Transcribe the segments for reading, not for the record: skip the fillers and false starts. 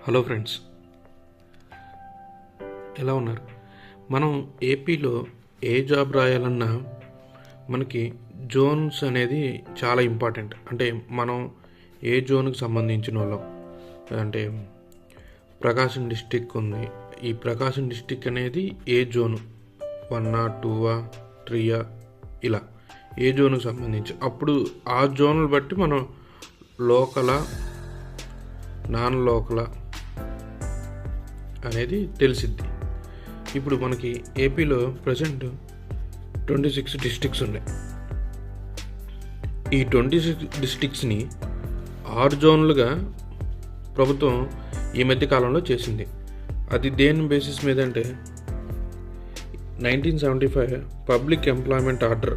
Hello friends, ఎలా ఉన్నారు? మనం ఏపీలో ఏ జాబ్ రాయాలన్నా మనకి జోన్స్ అనేది చాలా ఇంపార్టెంట్. అంటే మనం ఏ జోన్కి సంబంధించిన వాళ్ళం. అంటే ప్రకాశం డిస్టిక్ ఉంది. ఈ ప్రకాశం డిస్టిక్ అనేది ఏ జోను, 1 2 3 ఇలా ఏ జోన్కి సంబంధించి అప్పుడు ఆ జోన్లు బట్టి మనం లోకల నాన్ లోకల అనేది తెలిసిద్ది. ఇప్పుడు మనకి ఏపీలో ప్రజెంట్ 26 డిస్ట్రిక్ట్స్ ఉన్నాయి. ఈ 26 డిస్ట్రిక్ట్స్ని 6 జోన్లుగా ప్రభుత్వం ఈ మధ్య కాలంలో చేసింది. అది దేని బేసిస్ మీద అంటే 1975 పబ్లిక్ ఎంప్లాయ్మెంట్ ఆర్డర్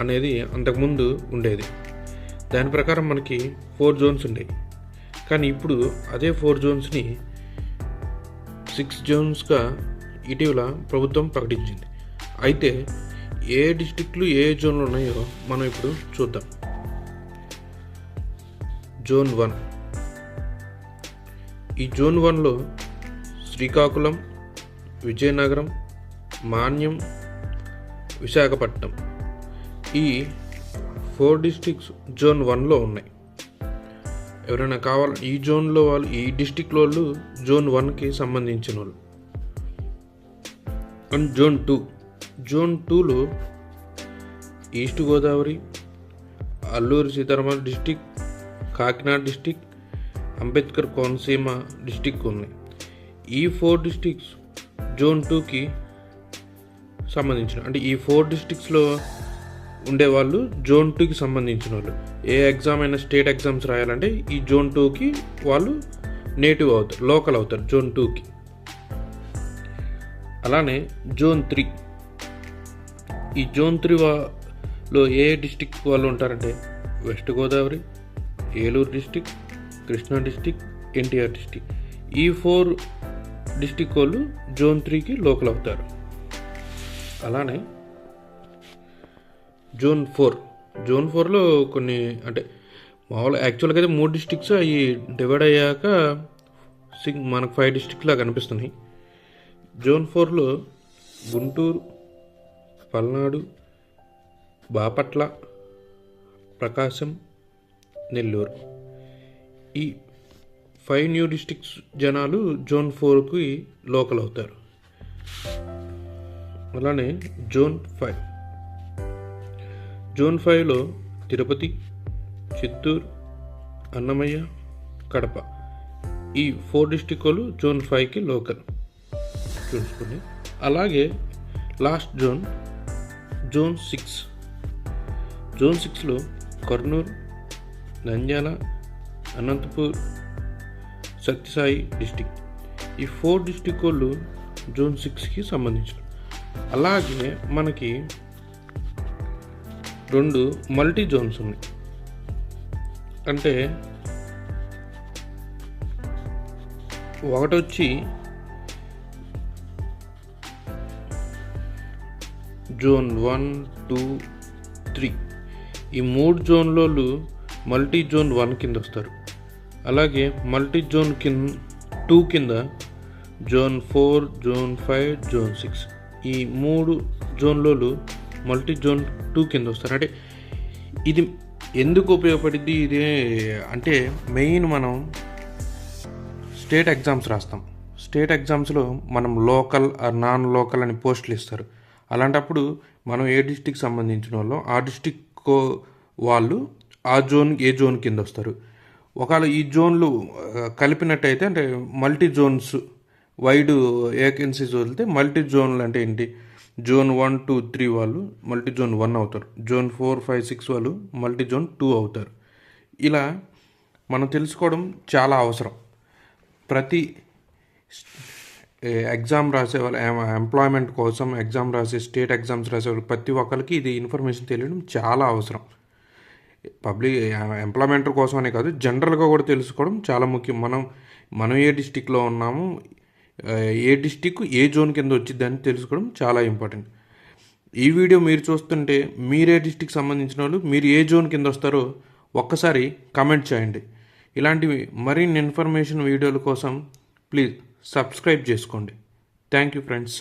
అనేది అంతకుముందు ఉండేది. దాని ప్రకారం మనకి 4 జోన్స్ ఉండేవి. కానీ ఇప్పుడు అదే 4 జోన్స్ని 6 జోన్స్గా ఇటీవల ప్రభుత్వం ప్రకటించింది. అయితే ఏ డిస్ట్రిక్ట్లు ఏ జోన్లు ఉన్నాయో మనం ఇప్పుడు చూద్దాం. జోన్ 1. ఈ జోన్ 1లో శ్రీకాకుళం, విజయనగరం, మాన్యం, విశాఖపట్నం ఈ 4 డిస్ట్రిక్ట్స్ జోన్ 1లో ఉన్నాయి. ఎవరైనా కావాలి ఈ జోన్లో వాళ్ళు, ఈ డిస్టిక్ వాళ్ళు జోన్ 1కి సంబంధించిన వాళ్ళు. అండ్ జోన్ 2లో east Godavari, Alluri Sitaramaraju district, Kakinada district, Ambedkar Konaseema district ఉన్నాయి. ఈ 4 డిస్టిక్స్ జోన్ 2కి సంబంధించిన, అంటే ఈ 4 డిస్టిక్స్లో ఉండేవాళ్ళు జోన్ 2కి సంబంధించిన వాళ్ళు. ఏ ఎగ్జామ్ అయినా స్టేట్ ఎగ్జామ్స్ రాయాలంటే ఈ జోన్ 2కి వాళ్ళు నేటివ్ అవుతారు, లోకల్ అవుతారు జోన్ 2కి. అలానే జోన్ 3. ఈ జోన్ 3లో ఏ డిస్టిక్ వాళ్ళు ఉంటారంటే west Godavari, Eluru district, Krishna district, NTR district. ఈ 4 డిస్టిక్ వాళ్ళు జోన్ 3కి లోకల్ అవుతారు. అలానే జోన్ 4లో కొన్ని, అంటే మామూలు యాక్చువల్గా అయితే 3 డిస్ట్రిక్ట్స్ అవి డివైడ్ అయ్యాక మనకు 5 డిస్ట్రిక్ట్లా కనిపిస్తున్నాయి. జోన్ 4లో గుంటూరు, పల్నాడు, బాపట్ల, ప్రకాశం, నెల్లూరు ఈ 5 న్యూ డిస్ట్రిక్ట్స్ జనాలు జోన్ 4కి లోకల్ అవుతారు. అలానే జోన్ 5లో తిరుపతి, చిత్తూరు, అన్నమయ్య, కడప ఈ 4 డిస్ట్రిక్ట్ వాళ్ళు జోన్ 5కి లోకల్ చూసుకుని. అలాగే లాస్ట్ జోన్ 6. జోన్ 6లో కర్నూలు, నంద్యాల, అనంతపూర్, సత్యసాయి డిస్టిక్ ఈ 4 డిస్ట్రిక్ట్ వాళ్ళు జోన్ 6కి సంబంధించిన. అలాగే మనకి 2 మల్టీ జోన్స్ ఉన్నాయి. అంటే ఒకటొచ్చి జోన్ 1, 2, 3 ఈ 3 జోన్లలో మల్టీ జోన్ 1 కింద వస్తారు. అలాగే మల్టీ జోన్ 2 కింద జోన్ 4, జోన్ 5, జోన్ 6 ఈ 3 జోన్లలో మల్టీ జోన్ 2 కింద వస్తారు. అంటే ఇది ఎందుకు ఉపయోగపడింది? ఇది అంటే మెయిన్ మనం స్టేట్ ఎగ్జామ్స్ రాస్తాం. స్టేట్ ఎగ్జామ్స్లో మనం లోకల్ ఆర్ నాన్ లోకల్ అని పోస్టులు ఇస్తారు. అలాంటప్పుడు మనం ఏ డిస్టిక్ సంబంధించిన వాళ్ళు ఆ డిస్టిక్ వాళ్ళు ఆ జోన్ ఏ జోన్ కింద వస్తారు. ఒకవేళ ఈ జోన్లు కలిపినట్టయితే, అంటే మల్టీ జోన్స్ వైడ్ వేకెన్సీస్ వదిలితే మల్టీ జోన్లు అంటే ఏంటి, జోన్ 1, 2, 3 వాళ్ళు మల్టీ జోన్ 1 అవుతారు. జోన్ 4, 5, 6 వాళ్ళు మల్టీ జోన్ 2 అవుతారు. ఇలా మనం తెలుసుకోవడం చాలా అవసరం. ప్రతి ఎగ్జామ్ రాసే వాళ్ళు, ఎంప్లాయ్మెంట్ కోసం ఎగ్జామ్ రాసే, స్టేట్ ఎగ్జామ్స్ రాసే వాళ్ళు ప్రతి ఒక్కరికి ఇది ఇన్ఫర్మేషన్ తెలియడం చాలా అవసరం. పబ్లిక్ ఎంప్లాయ్మెంట్ కోసం అనే కాదు, జనరల్గా కూడా తెలుసుకోవడం చాలా ముఖ్యం. మనం ఏ డిస్టిక్లో ఉన్నాము, ఏ డిస్టిక్ ఏ జోన్ కింద వచ్చిందని తెలుసుకోవడం చాలా ఇంపార్టెంట్. ఈ వీడియో మీరు చూస్తుంటే మీరే డిస్టిక్ సంబంధించిన వాళ్ళు, మీరు ఏ జోన్ కింద వస్తారో ఒక్కసారి కామెంట్ చేయండి. ఇలాంటివి మరిన్ని ఇన్ఫర్మేషన్ వీడియోల కోసం ప్లీజ్ సబ్స్క్రైబ్ చేసుకోండి. Thank you friends.